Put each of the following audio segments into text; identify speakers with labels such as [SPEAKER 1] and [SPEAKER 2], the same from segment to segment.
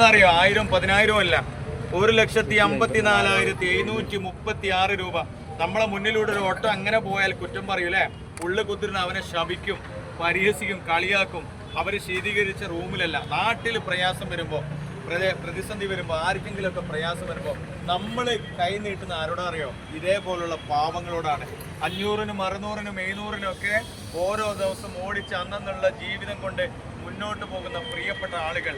[SPEAKER 1] അറിയോ 1000 10,000 അല്ല, 1,54,736 രൂപ. നമ്മളെ മുന്നിലൂടെ ഒരു ഓട്ടോ അങ്ങനെ പോയാൽ കുറ്റം പറയൂലേ, ഉള്ളു കുത്തിരുന്ന് അവനെ ശപിക്കും, പരിഹസിക്കും, കളിയാക്കും. അവർ ശീതീകരിച്ച റൂമിലല്ല. നാട്ടിൽ പ്രയാസം വരുമ്പോൾ, പ്രതിസന്ധി വരുമ്പോൾ, ആർക്കെങ്കിലുമൊക്കെ പ്രയാസം വരുമ്പോൾ നമ്മൾ കൈ നീട്ടുന്ന ആരോടാ അറിയോ? ഇതേപോലുള്ള പാവങ്ങളോടാണ്. 500-നും 600-നും 700-നും ഒക്കെ ഓരോ ദിവസം ഓടിച്ച് അന്നുള്ള ജീവിതം കൊണ്ട് മുന്നോട്ട് പോകുന്ന പ്രിയപ്പെട്ട ആളുകൾ.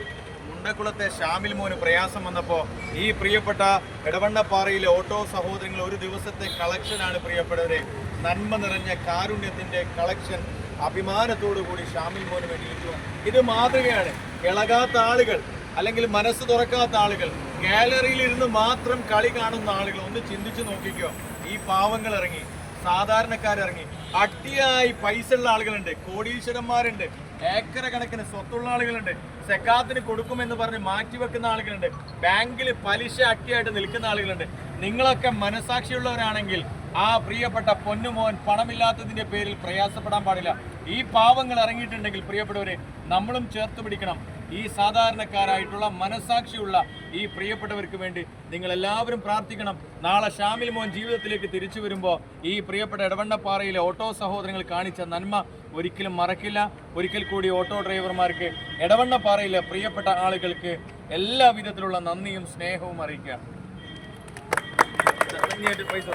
[SPEAKER 1] മുണ്ടക്കുളത്തെ ഷാമിൽ മോന് പ്രയാസം വന്നപ്പോൾ ഈ പ്രിയപ്പെട്ട എടവണ്ണപ്പാറയിലെ ഓട്ടോ സഹോദരങ്ങൾ ഒരു ദിവസത്തെ കളക്ഷനാണ് പ്രിയപ്പെട്ടവരെ. നന്മ നിറഞ്ഞ കാരുണ്യത്തിന്റെ കളക്ഷൻ അഭിമാനത്തോടു കൂടി ഷാമിൽ മോന് വേണ്ടി ഇട്ടു. ഇത് മാതൃകയാണ്. ഇളകാത്ത ആളുകൾ, അല്ലെങ്കിൽ മനസ്സ് തുറക്കാത്ത ആളുകൾ, ഗാലറിയിൽ ഇരുന്ന് മാത്രം കളി കാണുന്ന ആളുകൾ ഒന്ന് ചിന്തിച്ചു നോക്കിക്കോ. ഈ പാവങ്ങൾ ഇറങ്ങി, സാധാരണക്കാരിറങ്ങി, അട്ടിയായി പൈസ ഉള്ള ആളുകളുണ്ട്, കോടീശ്വരന്മാരുണ്ട്, ഏക്കറ കണക്കിന് സ്വത്തുള്ള ആളുകളുണ്ട്, സെക്കാത്തിന് കൊടുക്കുമെന്ന് പറഞ്ഞ് മാറ്റിവെക്കുന്ന ആളുകളുണ്ട്, ബാങ്കിൽ പലിശ അട്ടിയായിട്ട് നിൽക്കുന്ന ആളുകളുണ്ട്. നിങ്ങളൊക്കെ മനസാക്ഷിയുള്ളവരാണെങ്കിൽ ആ പ്രിയപ്പെട്ട പൊന്നുമോൻ പണമില്ലാത്തതിന്റെ പേരിൽ പ്രയാസപ്പെടാൻ പാടില്ല. ഈ പാവങ്ങൾ ഇറങ്ങിയിട്ടുണ്ടെങ്കിൽ പ്രിയപ്പെട്ടവരെ നമ്മളും ചേർത്ത് പിടിക്കണം. ഈ സാധാരണക്കാരായിട്ടുള്ള മനസാക്ഷിയുള്ള ഈ പ്രിയപ്പെട്ടവർക്ക് വേണ്ടി നിങ്ങൾ എല്ലാവരും പ്രാർത്ഥിക്കണം. നാളെ ഷാമിൽ മോൻ ജീവിതത്തിലേക്ക് തിരിച്ചു വരുമ്പോൾ ഈ പ്രിയപ്പെട്ട എടവണ്ണപ്പാറയിലെ ഓട്ടോ സഹോദരങ്ങൾ കാണിച്ച നന്മ ഒരിക്കലും മറക്കില്ല. ഒരിക്കൽ കൂടി ഓട്ടോ ഡ്രൈവർമാർക്ക്, എടവണ്ണപ്പാറയിലെ പ്രിയപ്പെട്ട ആളുകൾക്ക് എല്ലാ വിധത്തിലുള്ള നന്ദിയും സ്നേഹവും അറിയിക്കുക. പൈസ